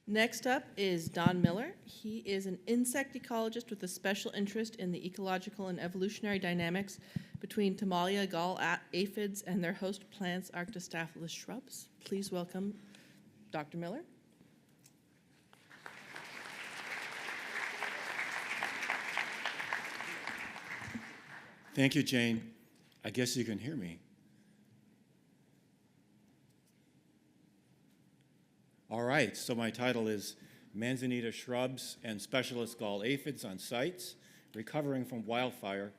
Next up is Don Miller. He is an insect ecologist with a special interest in the ecological and evolutionary dynamics between Tamalia gall aphids and their host plants, Arctostaphylos shrubs. Please welcome Dr. Miller. Thank you, Jane. I guess you can hear me. All right, so my title is Manzanita Shrubs and Specialist Gall Aphids on Sites, Recovering from Wildfire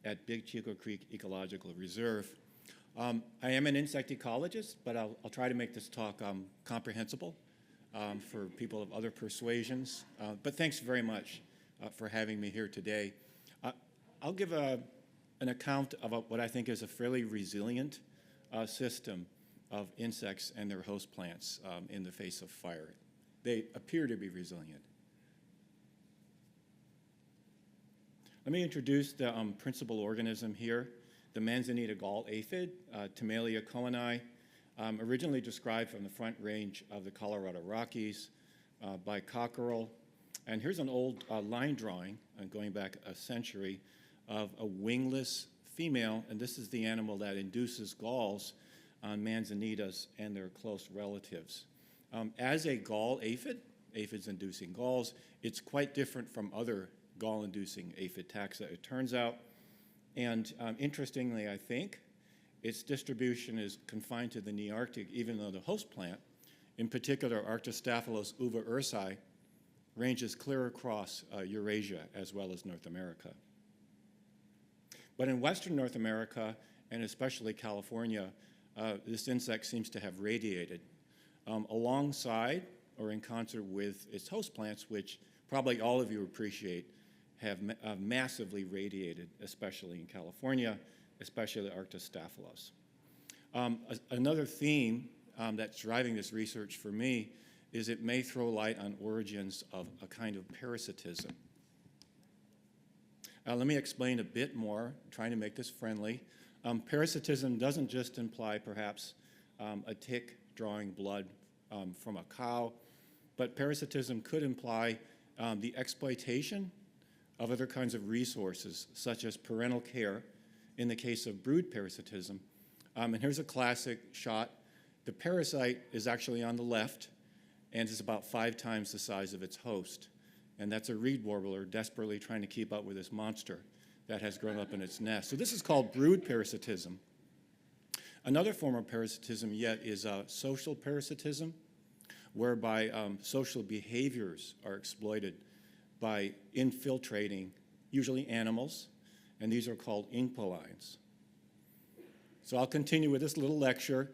at Big Chico Creek Ecological Reserve. I am an insect ecologist, but I'll try to make this talk comprehensible for people of other persuasions. But thanks very much for having me here today. I'll give an account of what I think is a fairly resilient system of insects and their host plants in the face of fire. They appear to be resilient. Let me introduce the principal organism here, the Manzanita gall aphid, Tamalia coheni, originally described from the Front Range of the Colorado Rockies by Cockerell. And here's an old line drawing going back a century of a wingless female, and this is the animal that induces galls on manzanitas and their close relatives. As a gall aphid, aphids inducing galls, it's quite different from other gall-inducing aphid taxa, it turns out. And interestingly, I think, its distribution is confined to the Nearctic, even though the host plant, in particular Arctostaphylos uva ursi, ranges clear across Eurasia as well as North America. But in Western North America, and especially California, this insect seems to have radiated alongside or in concert with its host plants, which probably all of you appreciate, have massively radiated, especially in California, especially Arctostaphylos. Another theme that's driving this research for me is it may throw light on origins of a kind of parasitism. Let me explain a bit more, trying to make this friendly. Parasitism doesn't just imply, perhaps, a tick drawing blood from a cow, but parasitism could imply the exploitation of other kinds of resources, such as parental care in the case of brood parasitism. And here's a classic shot. The parasite is actually on the left, and is about 5 times the size of its host. And that's a reed warbler desperately trying to keep up with this monster that has grown up in its nest. So this is called brood parasitism. Another form of parasitism yet is social parasitism, whereby social behaviors are exploited by infiltrating, usually animals, and these are called inquilines. So I'll continue with this little lecture.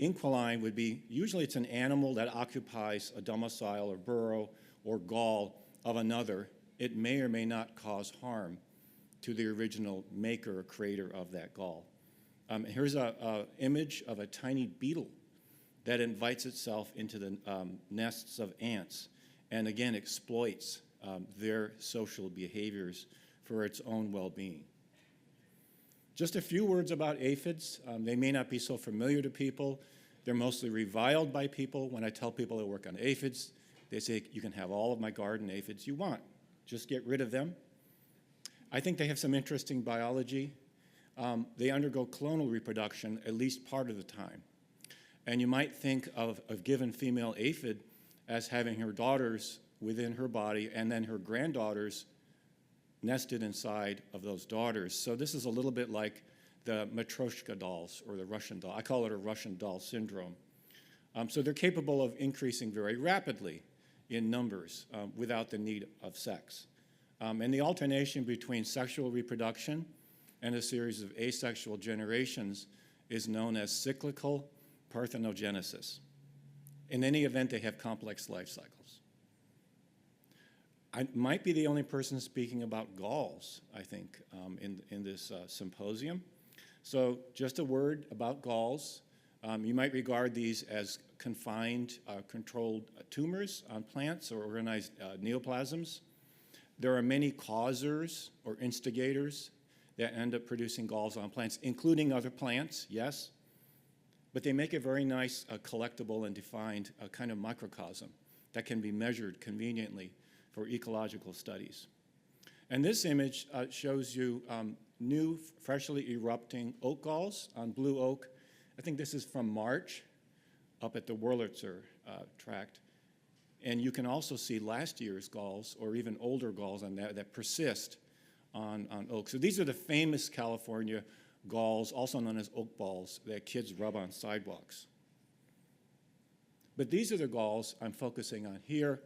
Inquiline would be, usually it's an animal that occupies a domicile or burrow or gall of another. It may or may not cause harm to the original maker or creator of that gall. Here's an image of a tiny beetle that invites itself into the nests of ants and again exploits their social behaviors for its own well-being. Just a few words about aphids. They may not be so familiar to people. They're mostly reviled by people. When I tell people I work on aphids, they say, you can have all of my garden aphids you want. Just get rid of them. I think they have some interesting biology. They undergo clonal reproduction at least part of the time. And you might think of a given female aphid as having her daughters within her body and then her granddaughters nested inside of those daughters. So this is a little bit like the Matryoshka dolls or the Russian doll. I call it a Russian doll syndrome. So they're capable of increasing very rapidly in numbers without the need of sex. And the alternation between sexual reproduction and a series of asexual generations is known as cyclical parthenogenesis. In any event, they have complex life cycles. I might be the only person speaking about galls, I think, in this symposium. So just a word about galls. You might regard these as confined, controlled tumors on plants or organized neoplasms. There are many causers or instigators that end up producing galls on plants, including other plants, yes, but they make a very nice collectible and defined kind of microcosm that can be measured conveniently for ecological studies. And this image shows you new, freshly erupting oak galls on blue oak. I think this is from March up at the Wurlitzer tract. And you can also see last year's galls or even older galls on that persist on oak. So these are the famous California galls, also known as oak balls, that kids rub on sidewalks. But these are the galls I'm focusing on here.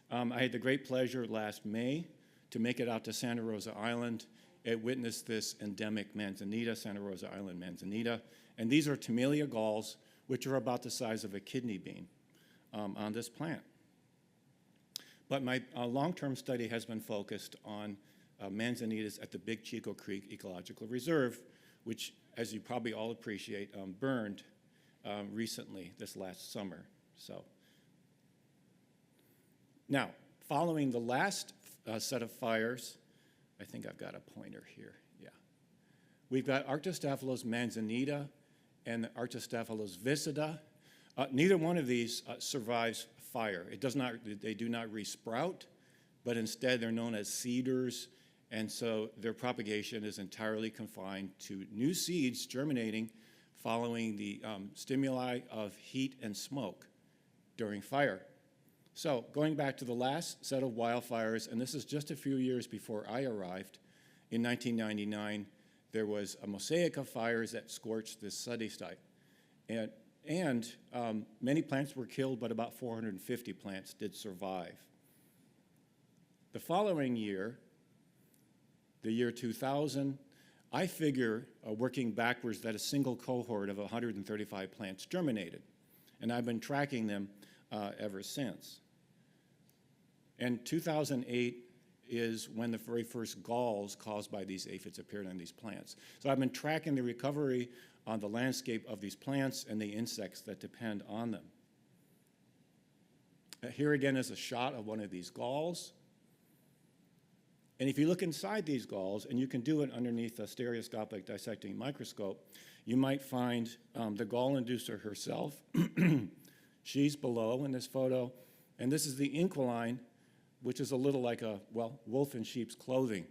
I had the great pleasure last May to make it out to Santa Rosa Island and witness this endemic Manzanita, Santa Rosa Island Manzanita. And these are Timelia galls, which are about the size of a kidney bean on this plant. But my long-term study has been focused on manzanitas at the Big Chico Creek Ecological Reserve, which, as you probably all appreciate, burned recently this last summer. So, now, following the last set of fires, I think I've got a pointer here, yeah. We've got Arctostaphylos manzanita and Arctostaphylos viscida. Neither one of these survives fire. They do not resprout, but instead they're known as seeders, and so their propagation is entirely confined to new seeds germinating following the stimuli of heat and smoke during fire. So going back to the last set of wildfires, and this is just a few years before I arrived, in 1999, there was a mosaic of fires that scorched this study site. And many plants were killed, but about 450 plants did survive. The following year, the year 2000, I figure, working backwards, that a single cohort of 135 plants germinated. And I've been tracking them ever since. And 2008 is when the very first galls caused by these aphids appeared on these plants. So I've been tracking the recovery on the landscape of these plants and the insects that depend on them. Here again is a shot of one of these galls. And if you look inside these galls, and you can do it underneath a stereoscopic dissecting microscope, you might find the gall inducer herself. She's below in this photo. And this is the inquiline, which is a little like a, well, wolf in sheep's clothing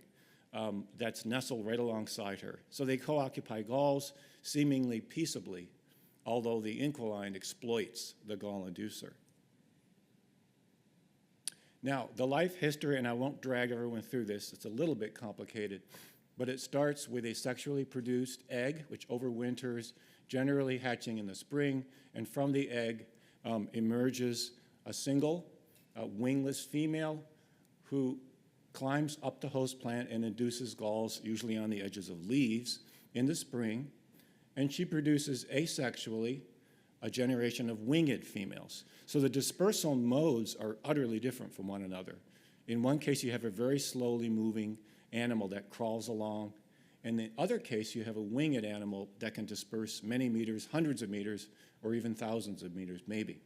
that's nestled right alongside her. So they co-occupy galls seemingly peaceably, although the inquiline exploits the gall inducer. Now, the life history, and I won't drag everyone through this, it's a little bit complicated, but it starts with a sexually produced egg, which overwinters, generally hatching in the spring, and from the egg emerges a single wingless female who climbs up the host plant and induces galls, usually on the edges of leaves, in the spring, and she produces asexually a generation of winged females. So the dispersal modes are utterly different from one another. In one case, you have a very slowly moving animal that crawls along. In the other case, you have a winged animal that can disperse many meters, hundreds of meters, or even thousands of meters, maybe.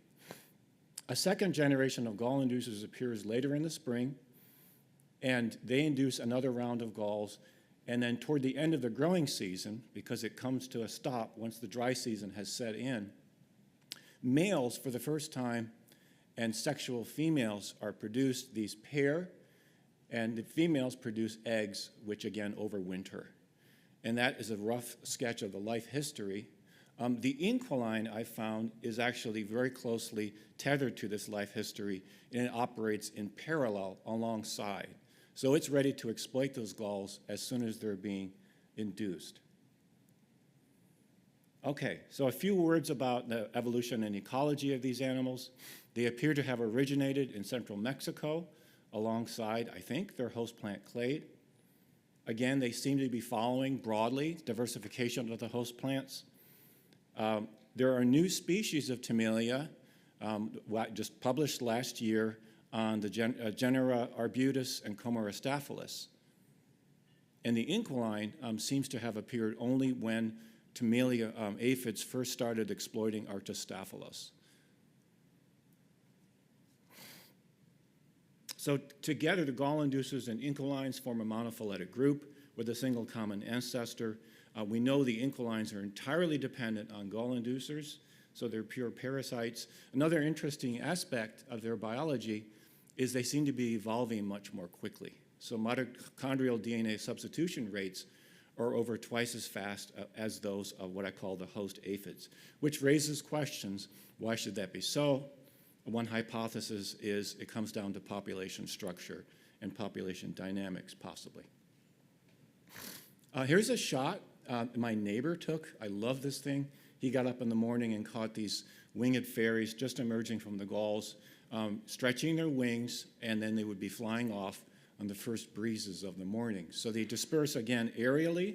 A second generation of gall inducers appears later in the spring, and they induce another round of galls. And then toward the end of the growing season, because it comes to a stop once the dry season has set in, males for the first time and sexual females are produced. These pair, and the females produce eggs, which again overwinter. And that is a rough sketch of the life history. The inquiline, I found, is actually very closely tethered to this life history, and it operates in parallel alongside. So it's ready to exploit those galls as soon as they're being induced. Okay, so a few words about the evolution and ecology of these animals. They appear to have originated in central Mexico alongside, I think, their host plant clade. Again, they seem to be following broadly diversification of the host plants. There are new species of Timelia just published last year on the genera Arbutus and Comorostaphylos. And the inquiline seems to have appeared only when Timelia aphids first started exploiting Arctostaphylos. So together, the gall inducers and inquilines form a monophyletic group with a single common ancestor. We know the inquilines are entirely dependent on gall inducers. so they're pure parasites. Another interesting aspect of their biology is they seem to be evolving much more quickly. So mitochondrial DNA substitution rates are over twice as fast as those of what I call the host aphids, which raises questions. Why should that be so? One hypothesis is it comes down to population structure and population dynamics, possibly. Here's a shot my neighbor took. I love this thing. He got up in the morning and caught these winged fairies just emerging from the galls, stretching their wings, and then they would be flying off on the first breezes of the morning. So they disperse again aerially.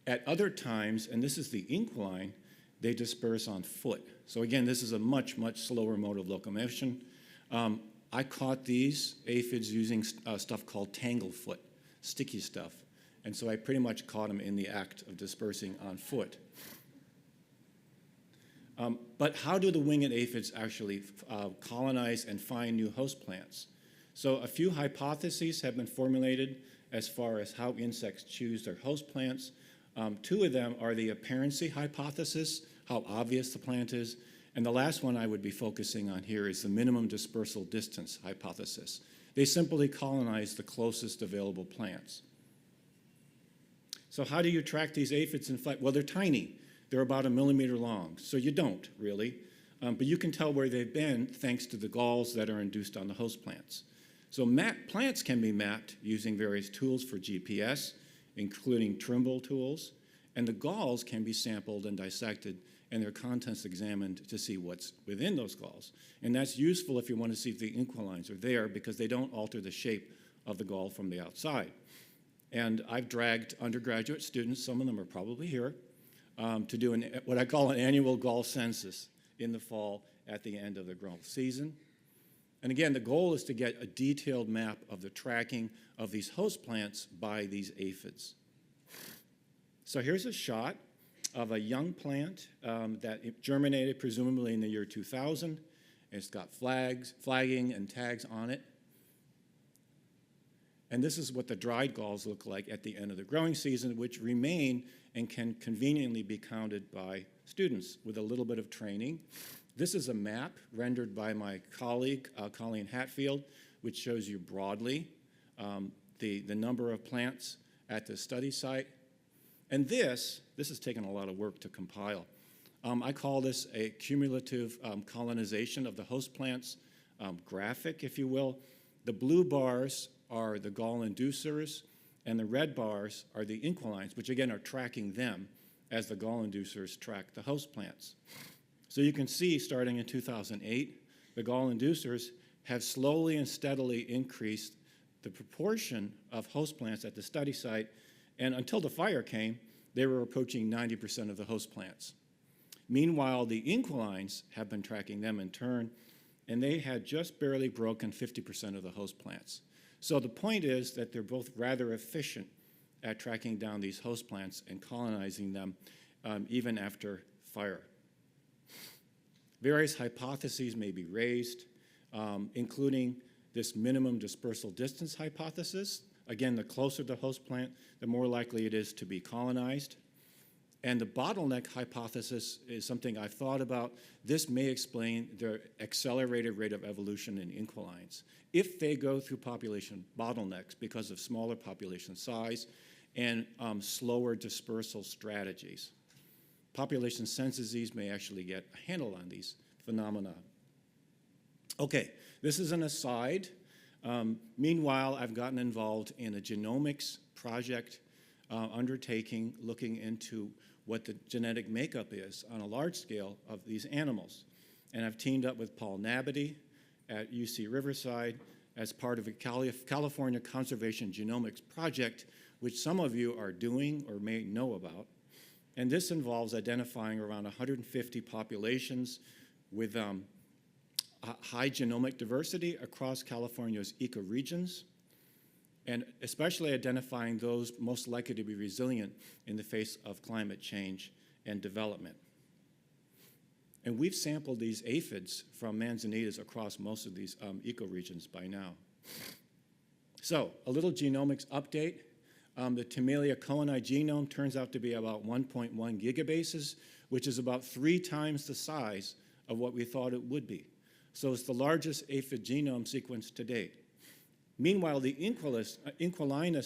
At other times, and this is the inquiline, they disperse on foot. So again, this is a much, much slower mode of locomotion. I caught these aphids using stuff called tanglefoot, sticky stuff. And so I pretty much caught them in the act of dispersing on foot. But how do the winged aphids actually colonize and find new host plants? So a few hypotheses have been formulated as far as how insects choose their host plants. Two of them are the apparency hypothesis, how obvious the plant is, and the last one I would be focusing on here is the minimum dispersal distance hypothesis. They simply colonize the closest available plants. So how do you track these aphids in flight? Well, they're tiny. They're about 1 millimeter long, so you don't really. But you can tell where they've been thanks to the galls that are induced on the host plants. So plants can be mapped using various tools for GPS, including Trimble tools, and the galls can be sampled and dissected and their contents examined to see what's within those galls. And that's useful if you want to see if the inquilines are there because they don't alter the shape of the gall from the outside. And I've dragged undergraduate students, some of them are probably here, to do what I call an annual gall census in the fall at the end of the growth season. And again, the goal is to get a detailed map of the tracking of these host plants by these aphids. So here's a shot of a young plant that germinated presumably in the year 2000. It's got flagging and tags on it. And this is what the dried galls look like at the end of the growing season, which remain and can conveniently be counted by students with a little bit of training. This is a map rendered by my colleague, Colleen Hatfield, which shows you broadly the number of plants at the study site. And this has taken a lot of work to compile. I call this a cumulative colonization of the host plants graphic, if you will. The blue bars are the gall inducers, and the red bars are the inquilines, which again are tracking them as the gall inducers track the host plants. So you can see, starting in 2008, the gall inducers have slowly and steadily increased the proportion of host plants at the study site, and until the fire came, they were approaching 90% of the host plants. Meanwhile, the inquilines have been tracking them in turn, and they had just barely broken 50% of the host plants. So the point is that they're both rather efficient at tracking down these host plants and colonizing them even after fire. Various hypotheses may be raised, including this minimum dispersal distance hypothesis. Again, the closer the host plant, the more likely it is to be colonized. And the bottleneck hypothesis is something I've thought about. This may explain the accelerated rate of evolution in inquilines if they go through population bottlenecks because of smaller population size and slower dispersal strategies. Population censuses may actually get a handle on these phenomena. Okay, this is an aside. Meanwhile, I've gotten involved in a genomics project undertaking looking into what the genetic makeup is on a large scale of these animals. And I've teamed up with Paul Nabedy at UC Riverside as part of a California Conservation Genomics project, which some of you are doing or may know about. And this involves identifying around 150 populations with high genomic diversity across California's ecoregions, and especially identifying those most likely to be resilient in the face of climate change and development. And we've sampled these aphids from manzanitas across most of these ecoregions by now. So, a little genomics update. The Timalia coheni genome turns out to be about 1.1 gigabases, which is about 3 times the size of what we thought it would be. So it's the largest aphid genome sequence to date. Meanwhile, the Inquilinus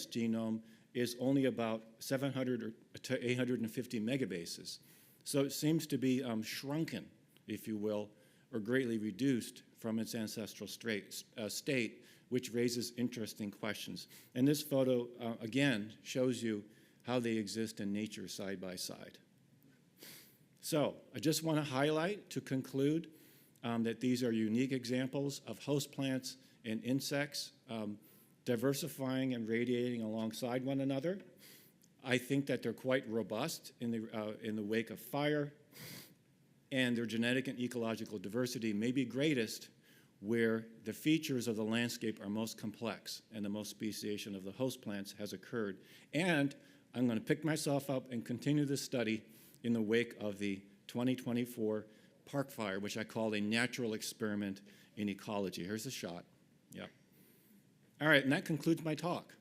genome is only about 700 to 850 megabases. So it seems to be shrunken, if you will, or greatly reduced from its ancestral state, which raises interesting questions. And this photo, again, shows you how they exist in nature side by side. So I just want to highlight, to conclude, that these are unique examples of host plants and insects diversifying and radiating alongside one another. I think that they're quite robust in the wake of fire, and their genetic and ecological diversity may be greatest where the features of the landscape are most complex and the most speciation of the host plants has occurred. And I'm going to pick myself up and continue this study in the wake of the 2024 park fire, which I call a natural experiment in ecology. Here's a shot. Yep. All right, and that concludes my talk.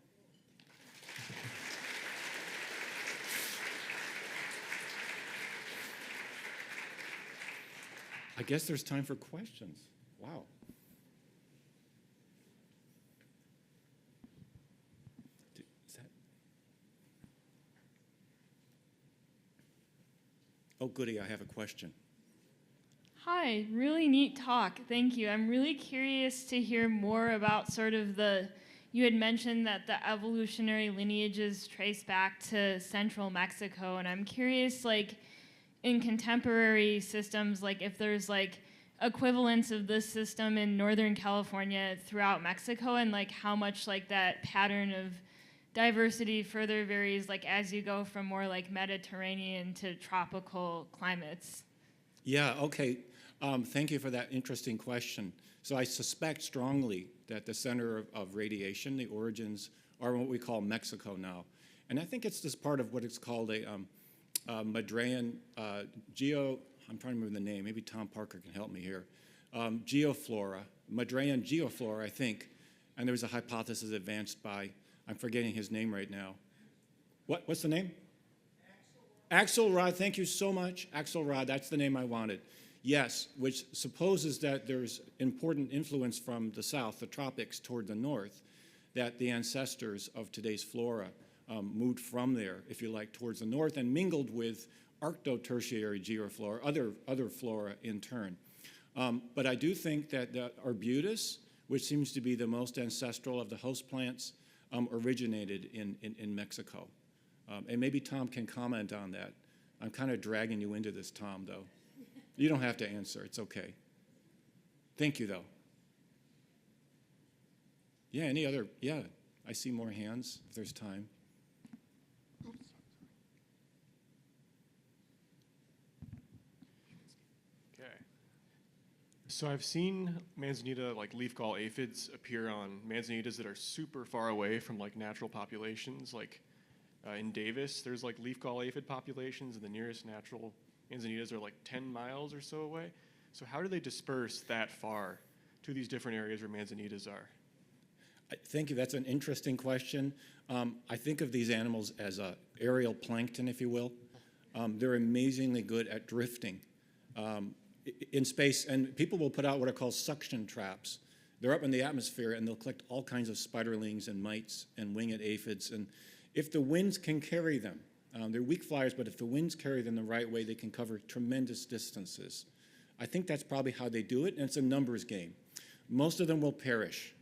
I guess there's time for questions. Wow. Oh, goody, I have a question. Hi, really neat talk. Thank you. I'm really curious to hear more about sort of you had mentioned that the evolutionary lineages trace back to central Mexico, and I'm curious, like, in contemporary systems, like if there's like equivalents of this system in Northern California throughout Mexico, and like how much like that pattern of diversity further varies like as you go from more like Mediterranean to tropical climates. Yeah, okay. Thank you for that interesting question. So I suspect strongly that the center of radiation, the origins, are what we call Mexico now. And I think it's just part of what is called a Madrean I'm trying to remember the name, maybe Tom Parker can help me here, geoflora, Madrean geoflora, I think. And there was a hypothesis advanced by, I'm forgetting his name right now. What's the name? Axelrod, thank you so much. Axelrod, that's the name I wanted. Yes, which supposes that there's important influence from the south, the tropics, toward the north, that the ancestors of today's flora moved from there, if you like, towards the north and mingled with arctotertiary geoflora, other flora in turn. But I do think that the arbutus, which seems to be the most ancestral of the host plants, originated in Mexico. And maybe Tom can comment on that. I'm kind of dragging you into this, Tom, though. You don't have to answer. It's okay. Thank you, though. Yeah, any other? Yeah, I see more hands if there's time. So I've seen Manzanita, like leaf gall aphids, appear on manzanitas that are super far away from like natural populations. Like in Davis, there's like leaf gall aphid populations, and the nearest natural manzanitas are like 10 miles or so away. So how do they disperse that far to these different areas where manzanitas are? Thank you. That's an interesting question. I think of these animals as aerial plankton, if you will. They're amazingly good at drifting in space, and people will put out what are called suction traps. They're up in the atmosphere, and they'll collect all kinds of spiderlings and mites and winged aphids. And if the winds can carry them, they're weak flyers, but if the winds carry them the right way, they can cover tremendous distances. I think that's probably how they do it, and it's a numbers game. Most of them will perish,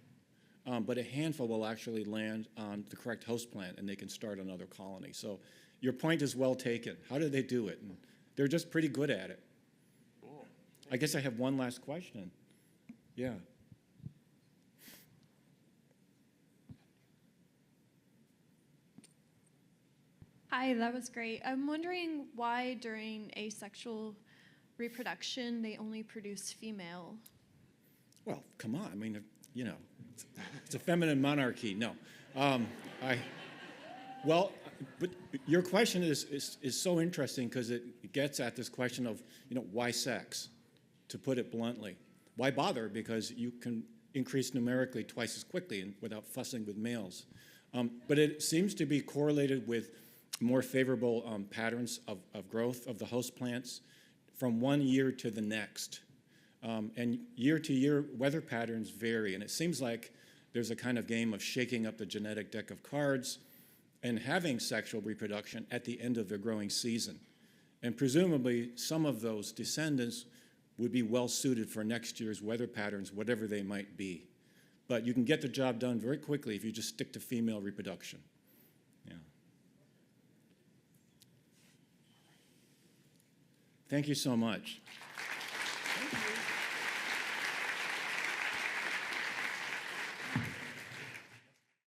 but a handful will actually land on the correct host plant, and they can start another colony. So your point is well taken. How do they do it? And they're just pretty good at it. Cool. I guess I have one last question. Yeah. Hi, that was great. I'm wondering why during asexual reproduction they only produce female. Well, come on. I mean, you know, it's a feminine monarchy. No. But your question is so interesting because it gets at this question of, you know, why sex, to put it bluntly. Why bother? Because you can increase numerically twice as quickly and without fussing with males. But it seems to be correlated with more favorable patterns of growth of the host plants from one year to the next. And year to year, weather patterns vary, and it seems like there's a kind of game of shaking up the genetic deck of cards and having sexual reproduction at the end of their growing season. And presumably, some of those descendants would be well suited for next year's weather patterns, whatever they might be. But you can get the job done very quickly if you just stick to female reproduction. Yeah. Thank you so much.